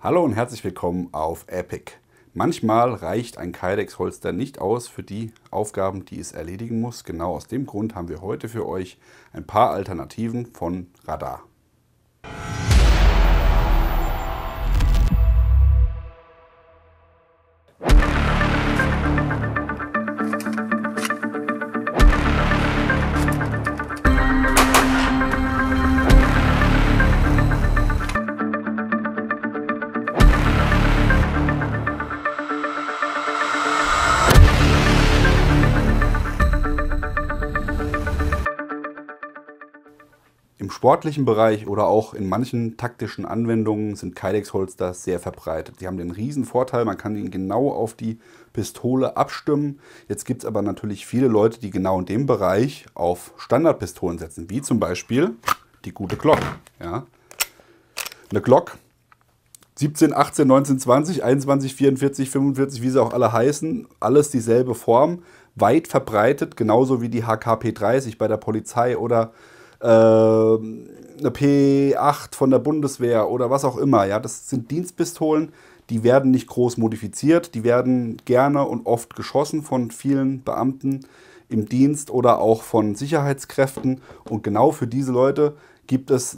Hallo und herzlich willkommen auf Epic. Manchmal reicht ein Kydex-Holster nicht aus für die Aufgaben, die es erledigen muss. Genau aus dem Grund haben wir heute für euch ein paar Alternativen von Radar. Im sportlichen Bereich oder auch in manchen taktischen Anwendungen sind Kydex-Holster sehr verbreitet. Die haben den riesen Vorteil, man kann ihn genau auf die Pistole abstimmen. Jetzt gibt es aber natürlich viele Leute, die genau in dem Bereich auf Standardpistolen setzen, wie zum Beispiel die gute Glock. Ja. Eine Glock 17, 18, 19, 20, 21, 44, 45, wie sie auch alle heißen, alles dieselbe Form, weit verbreitet, genauso wie die HKP-30 bei der Polizei oder eine P8 von der Bundeswehr oder was auch immer. Ja, das sind Dienstpistolen, die werden nicht groß modifiziert, die werden gerne und oft geschossen von vielen Beamten im Dienst oder auch von Sicherheitskräften. Und genau für diese Leute gibt es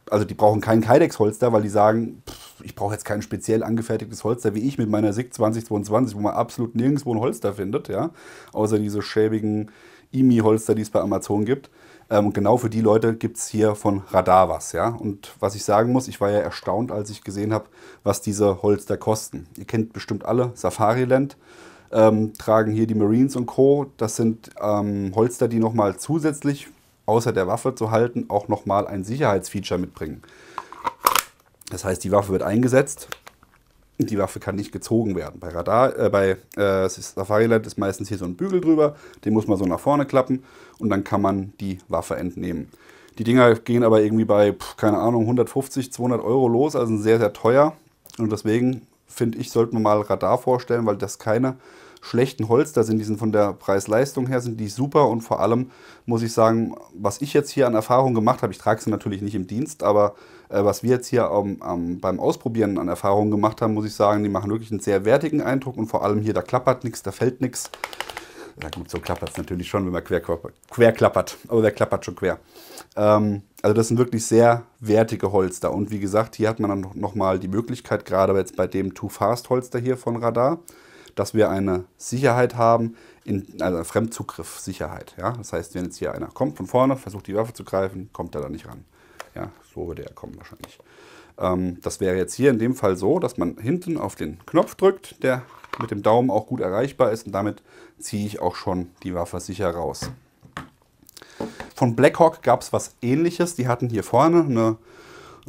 also die brauchen kein Kydex-Holster, weil die sagen, ich brauche jetzt kein speziell angefertigtes Holster wie ich mit meiner SIG 2022, wo man absolut nirgendwo ein Holster findet, ja, außer diese schäbigen IMI-Holster, die es bei Amazon gibt. Und genau für die Leute gibt es hier von Radar was. Ja? Und was ich sagen muss, ich war ja erstaunt, als ich gesehen habe, was diese Holster kosten. Ihr kennt bestimmt alle Safariland, tragen hier die Marines und Co. Das sind Holster, die nochmal zusätzlich, außer der Waffe zu halten, auch nochmal ein Sicherheitsfeature mitbringen. Das heißt, die Waffe wird eingesetzt. Die Waffe kann nicht gezogen werden. Bei Safariland ist meistens hier so ein Bügel drüber, den muss man so nach vorne klappen und dann kann man die Waffe entnehmen. Die Dinger gehen aber irgendwie bei, keine Ahnung, 150, 200 Euro los, also sehr, sehr teuer. Und deswegen finde ich, sollten wir mal Radar vorstellen, weil das keine schlechten Holster sind. Die sind von der Preis-Leistung her sind die super und vor allem muss ich sagen, was ich jetzt hier an Erfahrung gemacht habe, ich trage sie natürlich nicht im Dienst, aber was wir jetzt hier beim Ausprobieren an Erfahrungen gemacht haben, muss ich sagen, die machen wirklich einen sehr wertigen Eindruck und vor allem hier, da klappert nichts, da fällt nichts. Na gut, so klappert es natürlich schon, wenn man quer klappert, aber wer klappert schon quer? Also das sind wirklich sehr wertige Holster und wie gesagt, hier hat man dann nochmal die Möglichkeit, gerade jetzt bei dem Too Fast Holster hier von Radar, dass wir eine Sicherheit haben, also Fremdzugriff-Sicherheit. Ja? Das heißt, wenn jetzt hier einer kommt von vorne, versucht die Waffe zu greifen, kommt er da nicht ran. Ja, so würde er kommen wahrscheinlich. Das wäre jetzt hier in dem Fall so, dass man hinten auf den Knopf drückt, der mit dem Daumen auch gut erreichbar ist und damit ziehe ich auch schon die Waffe sicher raus. Von Blackhawk gab es was Ähnliches. Die hatten hier vorne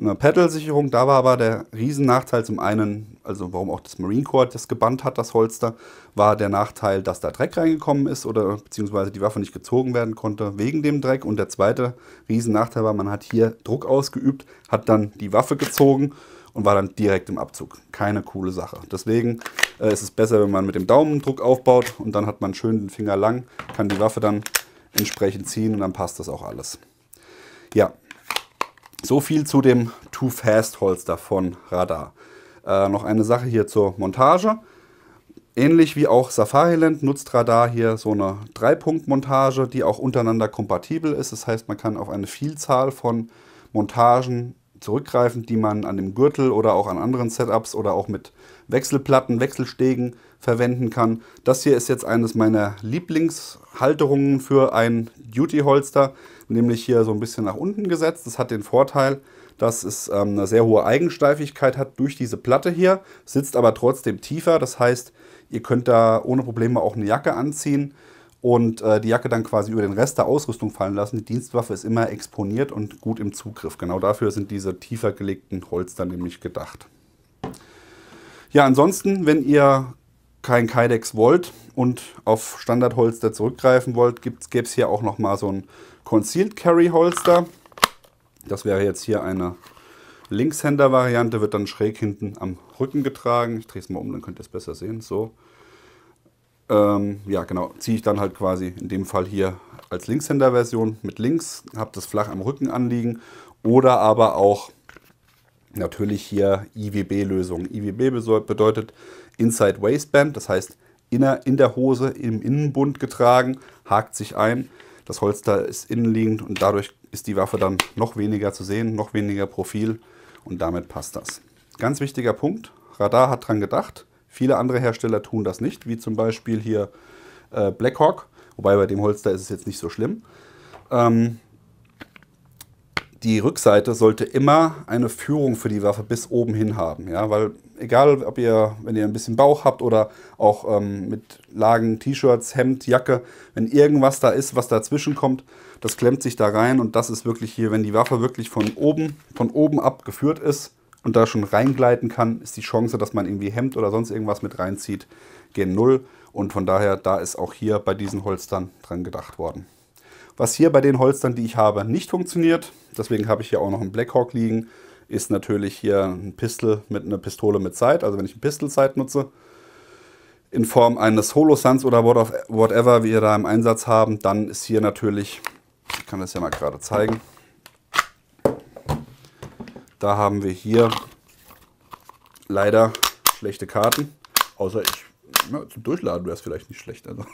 eine Pedal-Sicherung. Da war aber der Riesennachteil zum einen, also warum auch das Marine Corps das gebannt hat, das Holster, war der Nachteil, dass da Dreck reingekommen ist oder beziehungsweise die Waffe nicht gezogen werden konnte wegen dem Dreck. Und der zweite Riesennachteil war, man hat hier Druck ausgeübt, hat dann die Waffe gezogen und war dann direkt im Abzug. Keine coole Sache. Deswegen ist es besser, wenn man mit dem Daumen Druck aufbaut und dann hat man schön den Finger lang, kann die Waffe dann entsprechend ziehen und dann passt das auch alles. Ja. So viel zu dem Too Fast Holster von Radar. Noch eine Sache hier zur Montage. Ähnlich wie auch Safariland nutzt Radar hier so eine 3-Punkt-Montage, die auch untereinander kompatibel ist. Das heißt, man kann auf eine Vielzahl von Montagen zurückgreifen, die man an dem Gürtel oder auch an anderen Setups oder auch mit Wechselplatten, Wechselstegen verwenden kann. Das hier ist jetzt eines meiner Lieblingshalterungen für ein Duty-Holster, nämlich hier so ein bisschen nach unten gesetzt. Das hat den Vorteil, dass es eine sehr hohe Eigensteifigkeit hat durch diese Platte hier, sitzt aber trotzdem tiefer. Das heißt, ihr könnt da ohne Probleme auch eine Jacke anziehen und die Jacke dann quasi über den Rest der Ausrüstung fallen lassen. Die Dienstwaffe ist immer exponiert und gut im Zugriff. Genau dafür sind diese tiefer gelegten Holster nämlich gedacht. Ja, ansonsten, wenn ihr kein Kydex wollt und auf Standardholster zurückgreifen wollt, gäbe es hier auch noch mal so ein Concealed Carry Holster. Das wäre jetzt hier eine Linkshänder-Variante, wird dann schräg hinten am Rücken getragen. Ich drehe es mal um, dann könnt ihr es besser sehen. So. Ja, genau, ziehe ich dann halt quasi in dem Fall hier als Linkshänder-Version mit links, habe das flach am Rücken anliegen oder aber auch Natürlich hier IWB-Lösung. IWB bedeutet Inside Waistband, das heißt in der Hose im Innenbund getragen, hakt sich ein. Das Holster ist innenliegend und dadurch ist die Waffe dann noch weniger zu sehen, noch weniger Profil und damit passt das. Ganz wichtiger Punkt, Radar hat dran gedacht. Viele andere Hersteller tun das nicht, wie zum Beispiel hier Blackhawk, wobei bei dem Holster ist es jetzt nicht so schlimm. Die Rückseite sollte immer eine Führung für die Waffe bis oben hin haben, ja, weil egal, ob wenn ihr ein bisschen Bauch habt oder auch mit Lagen, T-Shirts, Hemd, Jacke, wenn irgendwas da ist, was dazwischen kommt, das klemmt sich da rein und das ist wirklich hier, wenn die Waffe wirklich von oben ab geführt ist und da schon reingleiten kann, ist die Chance, dass man irgendwie Hemd oder sonst irgendwas mit reinzieht, gen Null und von daher, da ist auch hier bei diesen Holstern dran gedacht worden. Was hier bei den Holstern, die ich habe, nicht funktioniert, deswegen habe ich hier auch noch einen Blackhawk liegen, ist natürlich hier ein Pistol mit einer Pistole mit Sight, also wenn ich ein Pistol-Sight nutze, in Form eines Holosuns oder whatever wir da im Einsatz haben, dann ist hier natürlich, ich kann das ja mal gerade zeigen, da haben wir hier leider schlechte Karten, außer zum Durchladen wäre es vielleicht nicht schlecht. Also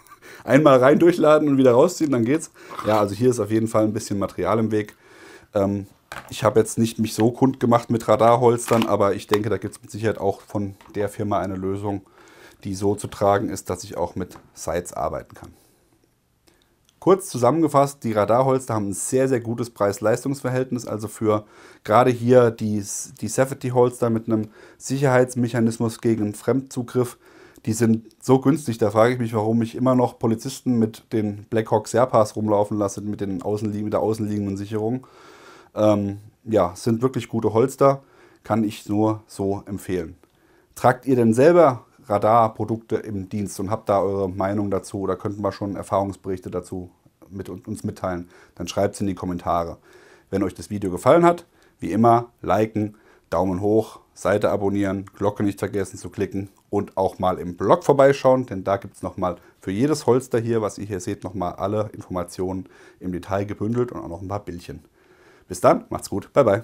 einmal rein durchladen und wieder rausziehen, dann geht's. Ja, also hier ist auf jeden Fall ein bisschen Material im Weg. Ich habe jetzt nicht mich so kundgemacht mit Radarholstern, aber ich denke, da gibt es mit Sicherheit auch von der Firma eine Lösung, die so zu tragen ist, dass ich auch mit Sights arbeiten kann. Kurz zusammengefasst, die Radarholster haben ein sehr, sehr gutes Preis-Leistungs-Verhältnis. Also für gerade hier die Safety-Holster mit einem Sicherheitsmechanismus gegen Fremdzugriff, die sind so günstig, da frage ich mich, warum ich immer noch Polizisten mit den Blackhawk Serpas rumlaufen lasse, mit der außenliegenden Sicherung. Ja, sind wirklich gute Holster, kann ich nur so empfehlen. Tragt ihr denn selber Radarprodukte im Dienst und habt da eure Meinung dazu oder könnten wir schon Erfahrungsberichte dazu mit uns mitteilen, dann schreibt es in die Kommentare. Wenn euch das Video gefallen hat, wie immer, liken, Daumen hoch, Seite abonnieren, Glocke nicht vergessen zu klicken und auch mal im Blog vorbeischauen, denn da gibt es nochmal für jedes Holster hier, was ihr hier seht, nochmal alle Informationen im Detail gebündelt und auch noch ein paar Bildchen. Bis dann, macht's gut, bye bye.